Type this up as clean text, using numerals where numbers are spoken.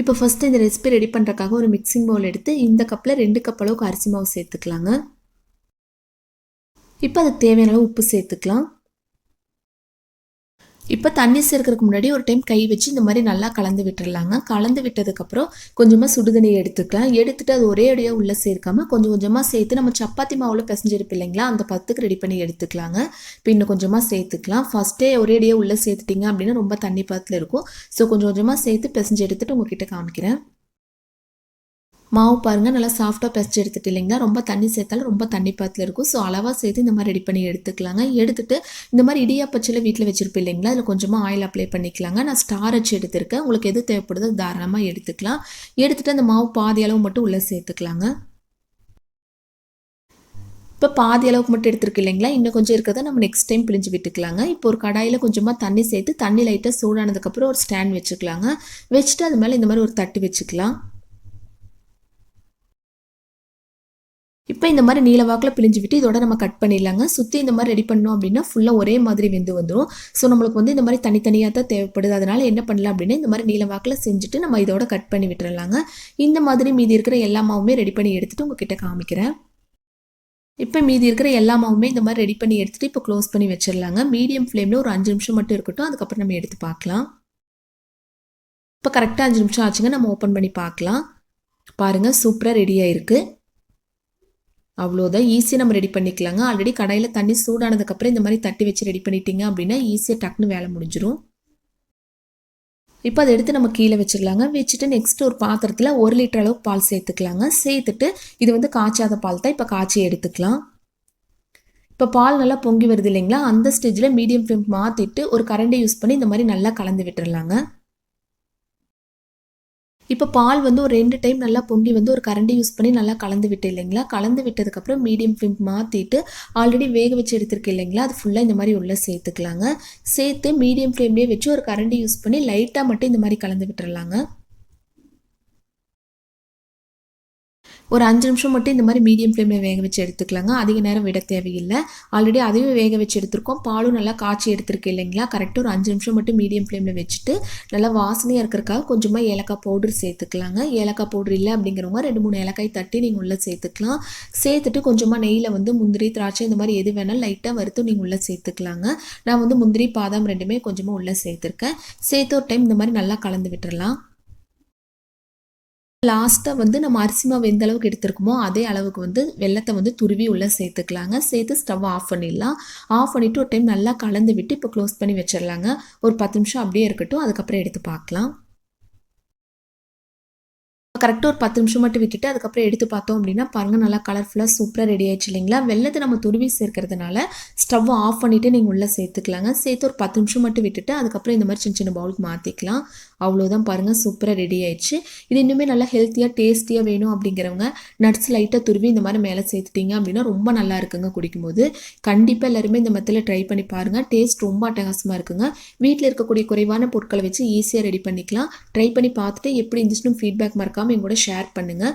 இப்போ ஃபஸ்ட்டு இந்த recipe ready பண்ணுறக்காக ஒரு மிக்சிங் பவுல் எடுத்து இந்த கப்பில் 2 கப் அளவுக்கு அரிசி மாவு சேர்த்துக்கலாங்க. இப்போ அதுக்கு தேவையான அளவு உப்பு சேர்த்துக்கலாம். இப்போ தண்ணி சேர்க்கறதுக்கு முன்னாடி ஒரு டைம் கை வச்சு இந்த மாதிரி நல்லா கலந்து விட்டுறலாங்க. கலந்து விட்டதுக்கப்புறம் கொஞ்சமாக சுடுதண்ணி எடுத்துக்கலாம். எடுத்துகிட்டு அது ஒரே அடியாக உள்ளே சேர்க்காம கொஞ்சம் கொஞ்சமாக சேர்த்து நம்ம சப்பாத்தி மாவில் பிசைஞ்சிருப்போம் இல்லைங்களா, அந்த பத்துக்கு ரெடி பண்ணி எடுத்துக்கலாங்க. இப்போ இன்னும் கொஞ்சமாக சேர்த்துக்கலாம். ஃபஸ்ட்டே ஒரே அடியாக உள்ளே சேர்த்துட்டிங்க அப்படின்னா ரொம்ப தண்ணி பதத்தில் இருக்கும். ஸோ கொஞ்சம் கொஞ்சமாக சேர்த்து பிசைஞ்சு எடுத்துகிட்டு உங்ககிட்ட காமிக்கிறேன். மாவு பாருங்கள் நல்லா சாஃப்டாக பிசைஞ்சு எடுத்துட்டு இல்லைங்களா, ரொம்ப தண்ணி சேர்த்தாலும் ரொம்ப தண்ணி பாத்தில் இருக்கும். ஸோ அளவாக சேர்த்து இந்த மாதிரி ரெடி பண்ணி எடுத்துக்கலாங்க. எடுத்துகிட்டு இந்த மாதிரி இடியாப்பச்சையில் வீட்டில் வச்சுருப்பேன் இல்லைங்களா, அதில் கொஞ்சமாக ஆயில் அப்ளை பண்ணிக்கலாங்க. நான் ஸ்டார் வச்சு எடுத்திருக்கேன். உங்களுக்கு எது தேவைப்படுதோ தாராளமாக எடுத்துக்கலாம். எடுத்துகிட்டு அந்த மாவு பாதி அளவு மட்டும் உள்ளே சேர்த்துக்கலாங்க. இப்போ பாதி அளவுக்கு மட்டும் எடுத்துருக்கு இல்லைங்களா, இன்னும் கொஞ்சம் இருக்கிறத நம்ம நெக்ஸ்ட் டைம் பிழிஞ்சு விட்டுக்கலாங்க. இப்போ ஒரு கடாயில் கொஞ்சமாக தண்ணி சேர்த்து தண்ணி லைட்டாக சூடானதுக்கப்புறம் ஒரு ஸ்டாண்ட் வச்சுக்கலாங்க. வச்சுட்டு அது மேலே இந்த மாதிரி ஒரு தட்டு வச்சுக்கலாம். இப்போ இந்த மாதிரி நீல வாக்கில் பிழிஞ்சு விட்டு இதோட நம்ம கட் பண்ணிடலாங்க. சுற்றி இந்த மாதிரி ரெடி பண்ணோம் அப்படின்னா ஃபுல்லாக ஒரே மாதிரி வெந்து வந்துடும். ஸோ நம்மளுக்கு வந்து இந்த மாதிரி தனித்தனியாக தான் தேவைப்படுது. அதனால் என்ன பண்ணலாம் அப்படின்னா இந்த மாதிரி நீல வாக்கில் செஞ்சுட்டு நம்ம இதோட கட் பண்ணி விட்டுறலாங்க. இந்த மாதிரி மீதி இருக்கிற எல்லா மாவுமே ரெடி பண்ணி எடுத்துகிட்டு உங்ககிட்ட காமிக்கிறேன். இப்போ மீதி இருக்கிற எல்லா மாவுமே இந்த மாதிரி ரெடி பண்ணி எடுத்துகிட்டு இப்போ க்ளோஸ் பண்ணி வச்சிடலாங்க. மீடியம் ஃப்ளேமில் ஒரு 5 நிமிஷம் மட்டும் இருக்கட்டும். அதுக்கப்புறம் நம்ம எடுத்து பார்க்கலாம். இப்போ கரெக்டாக 5 நிமிஷம் ஆச்சுங்க. நம்ம ஓப்பன் பண்ணி பார்க்கலாம். பாருங்கள் சூப்பராக ரெடியாக இருக்குது. அவ்வளோதான், ஈஸியாக நம்ம ரெடி பண்ணிக்கலாங்க. ஆல்ரெடி கடாயில் தண்ணி சூடானதுக்கப்புறம் இந்த மாதிரி தட்டி வச்சு ரெடி பண்ணிட்டீங்க அப்படின்னா ஈஸியாக டக்குன்னு வேலை முடிஞ்சிடும். இப்போ அதை எடுத்து நம்ம கீழே வச்சிடலாங்க. வச்சுட்டு நெக்ஸ்ட் ஒரு பாத்திரத்தில் 1 லிட்டர் அளவுக்கு பால் சேர்த்துக்கலாங்க. சேர்த்துட்டு இது வந்து காய்ச்சாத பால் தான், இப்போ காய்ச்சி எடுத்துக்கலாம். இப்போ பால் நல்லா பொங்கி வருது இல்லைங்களா, அந்த ஸ்டேஜில் மீடியம் ஃப்ளேம் மாற்றிட்டு ஒரு கரண்டி யூஸ் பண்ணி இந்த மாதிரி நல்லா கலந்து விட்டுறலாங்க. இப்போ பால் வந்து ஒரு 2 டைம் நல்லா பொங்கி வந்து ஒரு கரண்டி யூஸ் பண்ணி நல்லா கலந்து விட்டு இல்லைங்களா, கலந்து விட்டதுக்கப்புறம் மீடியம் ஃப்ளேம் மாற்றிட்டு ஆல்ரெடி வேக வச்சு எடுத்துருக்கு இல்லைங்களா, அது ஃபுல்லாக இந்த மாதிரி உள்ளே சேர்த்துக்கலாங்க. சேர்த்து மீடியம் ஃப்ளேம்லேயே வச்சு ஒரு கரண்டி யூஸ் பண்ணி லைட்டாக மட்டும் இந்த மாதிரி கலந்து விட்டுறலாங்க. ஒரு 5 நிமிஷம் மட்டும் இந்த மாதிரி மீடியம் ஃப்ளேமில் வேக வச்சு எடுத்துக்கலாங்க. அதிக நேரம் விட தேவையில்லை. ஆல்ரெடி அதையும் வேக வச்சு எடுத்துருக்கோம். பாலும் நல்லா காய்ச்சி எடுத்துருக்கு இல்லைங்களா, கரெக்டாக ஒரு 5 நிமிஷம் மட்டும் மீடியம் ஃப்ளேமில் வச்சுட்டு நல்லா வாசனையாக இருக்கிறதுக்காக கொஞ்சமாக ஏலக்காய் பவுடர் சேர்த்துக்கலாங்க. ஏலக்காய் பவுடர் இல்லை அப்படிங்கிறவங்க 2-3 ஏலக்காய் தட்டி நீங்கள் உள்ளே சேர்த்துக்கலாம். சேர்த்துட்டு கொஞ்சமாக நெய்யில் வந்து முந்திரி திராட்சை இந்த மாதிரி எது வேணாலும் லைட்டாக வறுத்து நீங்கள் உள்ளே சேர்த்துக்கலாங்க. நான் வந்து முந்திரி பாதாம் ரெண்டுமே கொஞ்சமாக உள்ளே சேர்த்துருக்கேன். சேர்த்து ஒரு டைம் இந்த மாதிரி நல்லா கலந்து விட்டுறலாம். லாஸ்ட்டாக வந்து நம்ம அரிசி மாவு எந்த அளவுக்கு எடுத்துருக்கோமோ அதே அளவுக்கு வந்து வெல்லத்தை வந்து துருவி உள்ளே சேர்த்துக்கலாங்க. சேர்த்து ஸ்டவ் ஆஃப் பண்ணிடலாம். ஆஃப் பண்ணிவிட்டு ஒரு டைம் நல்லா கலந்து விட்டு இப்போ க்ளோஸ் பண்ணி வச்சிடலாங்க. ஒரு 10 நிமிஷம் அப்படியே இருக்கட்டும். அதுக்கப்புறம் எடுத்து பார்க்கலாம். கரெக்டாக ஒரு 10 நிமிஷம் மட்டும் விட்டுட்டு அதுக்கப்புறம் எடுத்து பார்த்தோம் அப்படின்னா பாருங்கள் நல்லா கலர்ஃபுல்லாக சூப்பராக ரெடி ஆயிடுச்சு இல்லைங்களா. வெல்லத்தை நம்ம துருவி சேர்க்கறதுனால ஸ்டவ் ஆஃப் பண்ணிவிட்டு நீங்கள் உள்ளே சேர்த்துக்கலாங்க. சேர்த்து ஒரு 10 நிமிஷம் மட்டும் விட்டுட்டு அதுக்கப்புறம் இந்த மாதிரி சின்ன சின்ன பவுலுக்கு மாற்றிக்கலாம். அவ்வளோதான் பாருங்கள் சூப்பராக ரெடி ஆயிடுச்சு. இது இன்னுமே நல்லா ஹெல்த்தியாக டேஸ்டியாக வேணும் அப்படிங்கிறவங்க நட்ஸ் லைட்டாக துருவி இந்த மாதிரி மேலே சேர்த்துட்டிங்க அப்படின்னா ரொம்ப நல்லா இருக்குங்க குடிக்கும்போது. கண்டிப்பாக எல்லாருமே இந்த மெத்தடில் ட்ரை பண்ணி பாருங்கள். டேஸ்ட் ரொம்ப அட்டகாசமாக இருக்குங்க. வீட்டில் இருக்கக்கூடிய குறைவான பொருட்களை வச்சு ஈஸியாக ரெடி பண்ணிக்கலாம். ட்ரை பண்ணி பார்த்துட்டு எப்படி இருந்துச்சுன்னு ஃபீட்பேக் மறக்காமல் என் கூட ஷேர் பண்ணுங்கள்.